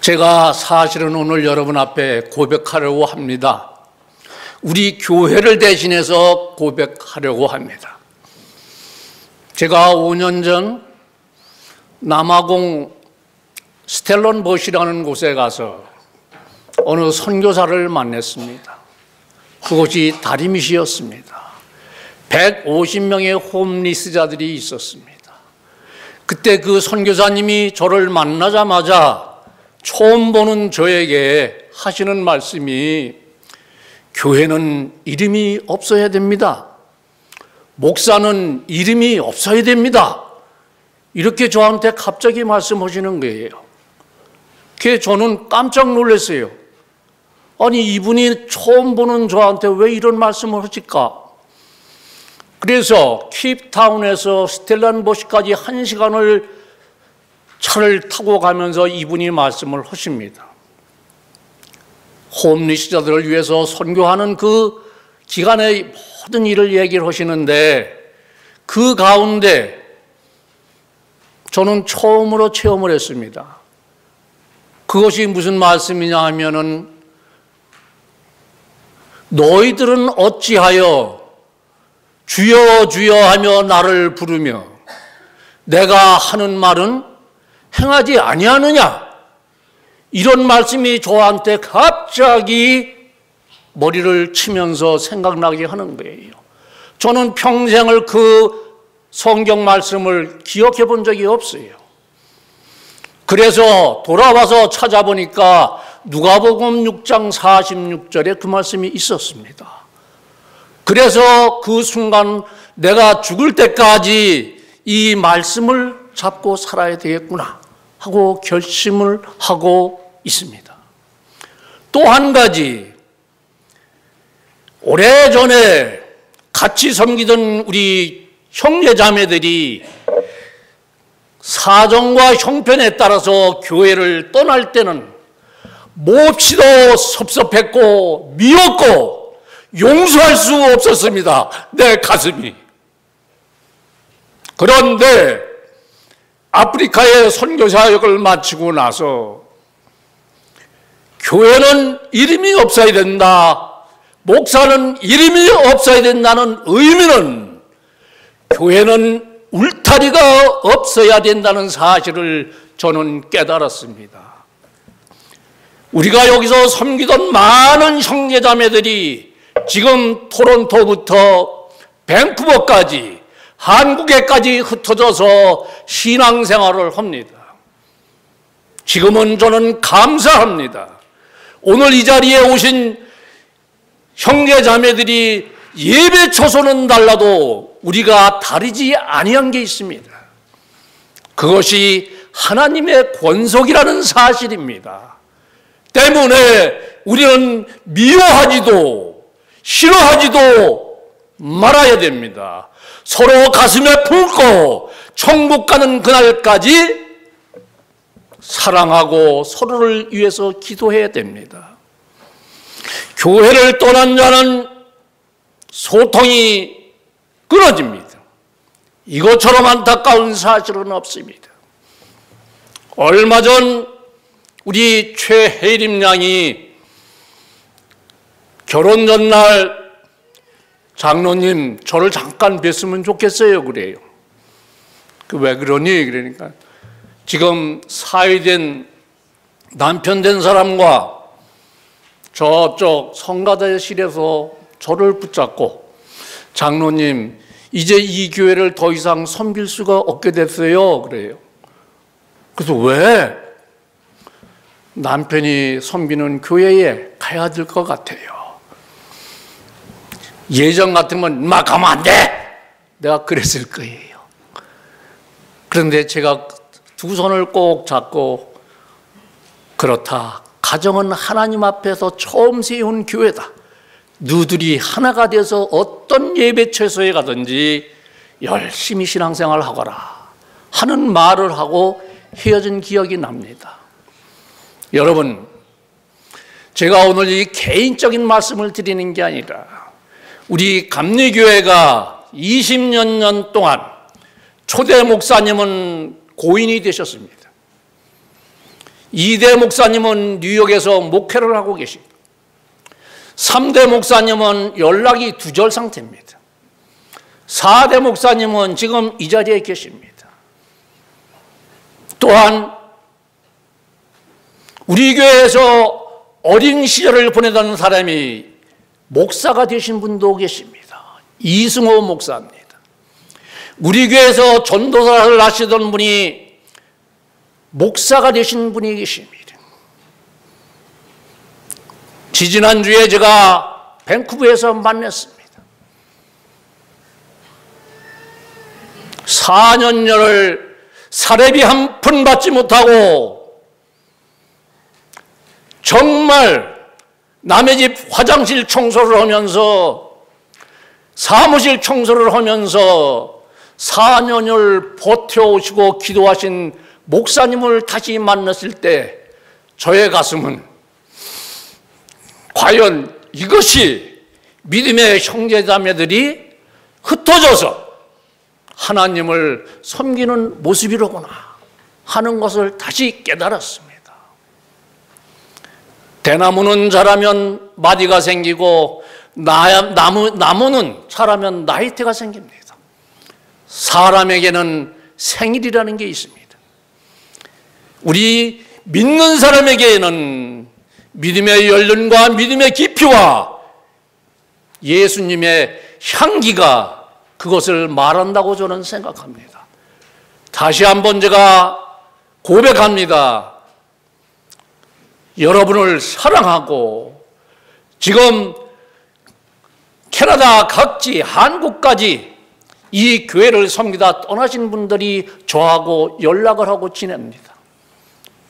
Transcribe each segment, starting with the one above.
제가 사실은 오늘 여러분 앞에 고백하려고 합니다. 우리 교회를 대신해서 고백하려고 합니다. 제가 5년 전 남아공 스텔런봇이라는 곳에 가서 어느 선교사를 만났습니다. 그곳이 다리밋이었습니다. 150명의 홈리스자들이 있었습니다. 그때 그 선교사님이 저를 만나자마자 처음 보는 저에게 하시는 말씀이 교회는 이름이 없어야 됩니다. 목사는 이름이 없어야 됩니다. 이렇게 저한테 갑자기 말씀하시는 거예요. 그게 저는 깜짝 놀랐어요. 아니, 이분이 처음 보는 저한테 왜 이런 말씀을 하실까? 그래서 케이프타운에서 스텔런보시까지 1시간을 차를 타고 가면서 이분이 말씀을 하십니다. 홈리스자들을 위해서 선교하는 그 기간의 모든 일을 얘기를 하시는데 그 가운데 저는 처음으로 체험을 했습니다. 그것이 무슨 말씀이냐 하면은 너희들은 어찌하여 주여 주여 하며 나를 부르며 내가 하는 말은 행하지 아니하느냐? 이런 말씀이 저한테 갑자기 머리를 치면서 생각나게 하는 거예요. 저는 평생을 그 성경 말씀을 기억해 본 적이 없어요. 그래서 돌아와서 찾아보니까 누가복음 6장 46절에 그 말씀이 있었습니다. 그래서 그 순간 내가 죽을 때까지 이 말씀을 잡고 살아야 되겠구나 하고 결심을 하고 있습니다. 또 한 가지, 오래전에 같이 섬기던 우리 형제자매들이 사정과 형편에 따라서 교회를 떠날 때는 몹시도 섭섭했고 미웠고 용서할 수 없었습니다. 내 가슴이. 그런데 아프리카의 선교사역을 마치고 나서 교회는 이름이 없어야 된다, 목사는 이름이 없어야 된다는 의미는 교회는 울타리가 없어야 된다는 사실을 저는 깨달았습니다. 우리가 여기서 섬기던 많은 형제자매들이 지금 토론토부터 밴쿠버까지 한국에까지 흩어져서 신앙생활을 합니다. 지금은 저는 감사합니다. 오늘 이 자리에 오신 형제자매들이 예배 초소는 달라도 우리가 다르지 아니한 게 있습니다. 그것이 하나님의 권속이라는 사실입니다. 때문에 우리는 미워하지도 싫어하지도 말아야 됩니다. 서로 가슴에 품고 천국 가는 그날까지 사랑하고 서로를 위해서 기도해야 됩니다. 교회를 떠난 자는 소통이 끊어집니다. 이것처럼 안타까운 사실은 없습니다. 얼마 전 우리 최혜림 양이 결혼 전날 장로님 저를 잠깐 뵀으면 좋겠어요 그래요. 왜 그러니? 그러니까 지금 사위된 남편 된 사람과 저쪽 성가대실에서 저를 붙잡고 장로님 이제 이 교회를 더 이상 섬길 수가 없게 됐어요 그래요. 그래서 왜? 남편이 섬기는 교회에 가야 될 것 같아요. 예전 같으면 막 가면 안 돼! 내가 그랬을 거예요. 그런데 제가 두 손을 꼭 잡고 그렇다. 가정은 하나님 앞에서 처음 세운 교회다. 너희들이 하나가 돼서 어떤 예배처소에 가든지 열심히 신앙생활 하거라 하는 말을 하고 헤어진 기억이 납니다. 여러분, 제가 오늘 이 개인적인 말씀을 드리는 게 아니라 우리 감리교회가 20여 년 동안 초대 목사님은 고인이 되셨습니다. 2대 목사님은 뉴욕에서 목회를 하고 계십니다. 3대 목사님은 연락이 두절 상태입니다. 4대 목사님은 지금 이 자리에 계십니다. 또한 우리 교회에서 어린 시절을 보내던 사람이 목사가 되신 분도 계십니다. 이승호 목사입니다. 우리 교회에서 전도사를 하시던 분이 목사가 되신 분이 계십니다. 지지난주에 제가 밴쿠버에서 만났습니다. 4년여를 사례비 한 푼 받지 못하고 정말 남의 집 화장실 청소를 하면서 사무실 청소를 하면서 4년을 버텨오시고 기도하신 목사님을 다시 만났을 때 저의 가슴은 과연 이것이 믿음의 형제자매들이 흩어져서 하나님을 섬기는 모습이로구나 하는 것을 다시 깨달았습니다. 대나무는 자라면 마디가 생기고 나무는 자라면 나이테가 생깁니다. 사람에게는 생일이라는 게 있습니다. 우리 믿는 사람에게는 믿음의 연륜과 믿음의 깊이와 예수님의 향기가 그것을 말한다고 저는 생각합니다. 다시 한번 제가 고백합니다. 여러분을 사랑하고 지금 캐나다 각지, 한국까지 이 교회를 섬기다 떠나신 분들이 저하고 연락을 하고 지냅니다.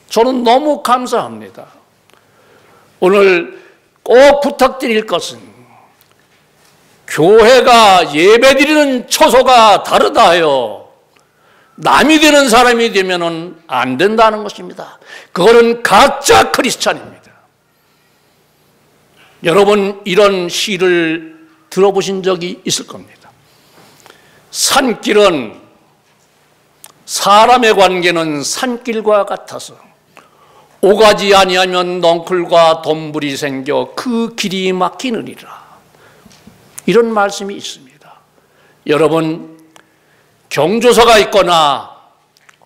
저는 너무 감사합니다. 오늘 꼭 부탁드릴 것은 교회가 예배드리는 처소가 다르다 하여 남이 되는 사람이 되면 안 된다는 것입니다. 그거는 가짜 크리스찬입니다. 여러분 이런 시를 들어보신 적이 있을 겁니다. 산길은 사람의 관계는 산길과 같아서 오가지 아니하면 넝쿨과 덤불이 생겨 그 길이 막히느니라. 이런 말씀이 있습니다. 여러분 경조사가 있거나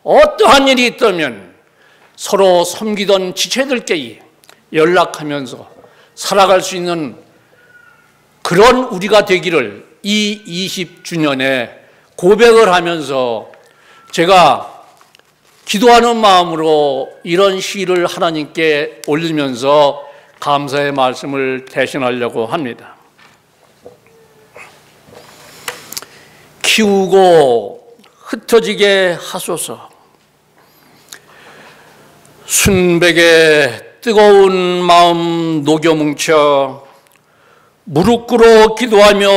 어떠한 일이 있다면 서로 섬기던 지체들끼리 연락하면서 살아갈 수 있는 그런 우리가 되기를 이 20주년에 고백을 하면서 제가 기도하는 마음으로 이런 시를 하나님께 올리면서 감사의 말씀을 대신하려고 합니다. 키우고 흩어지게 하소서. 순백의 뜨거운 마음 녹여 뭉쳐 무릎 꿇어 기도하며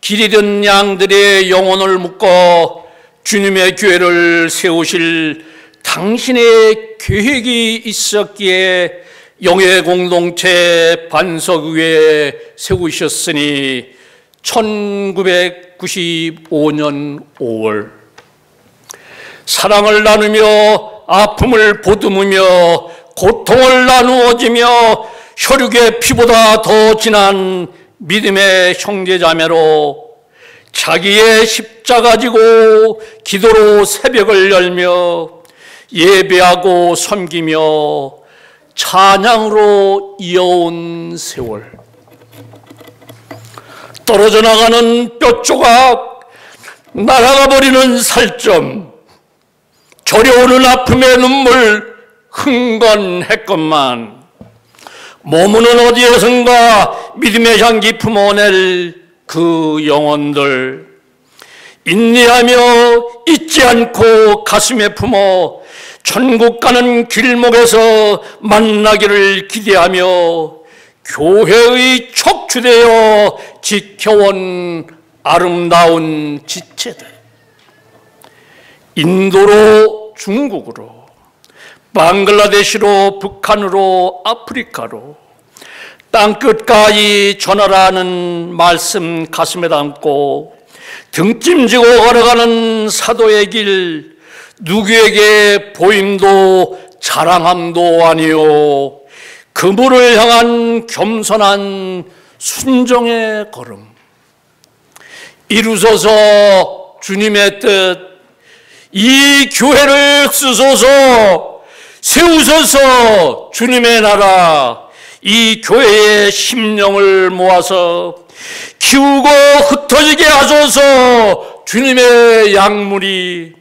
길 잃은 양들의 영혼을 묶어 주님의 교회를 세우실 당신의 계획이 있었기에 영의 공동체 반석 위에 세우셨으니 1995년 5월 사랑을 나누며 아픔을 보듬으며 고통을 나누어지며 혈육의 피보다 더 진한 믿음의 형제자매로 자기의 십자가 지고 기도로 새벽을 열며 예배하고 섬기며 찬양으로 이어온 세월, 떨어져 나가는 뼈조각, 날아가 버리는 살점, 저려오는 아픔의 눈물 흥건했건만 몸은 어디에선가 믿음의 향기 품어낼 그 영혼들, 인내하며 잊지 않고 가슴에 품어 천국 가는 길목에서 만나기를 기대하며 교회의 척추되어 지켜온 아름다운 지체들, 인도로 중국으로, 방글라데시로 북한으로 아프리카로 땅끝까지 전하라는 말씀 가슴에 담고 등짐지고 걸어가는 사도의 길, 누구에게 보임도 자랑함도 아니요 그물을 향한 겸손한 순종의 걸음. 이루소서 주님의 뜻. 이 교회를 쓰소서. 세우소서 주님의 나라. 이 교회의 심령을 모아서 키우고 흩어지게 하소서. 주님의 약물이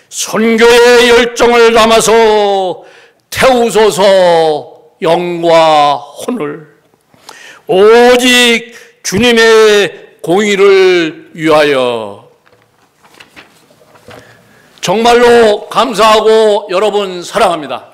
선교의 열정을 담아서 태우소서. 영과 혼을 오직 주님의 공의를 위하여. 정말로 감사하고 여러분 사랑합니다.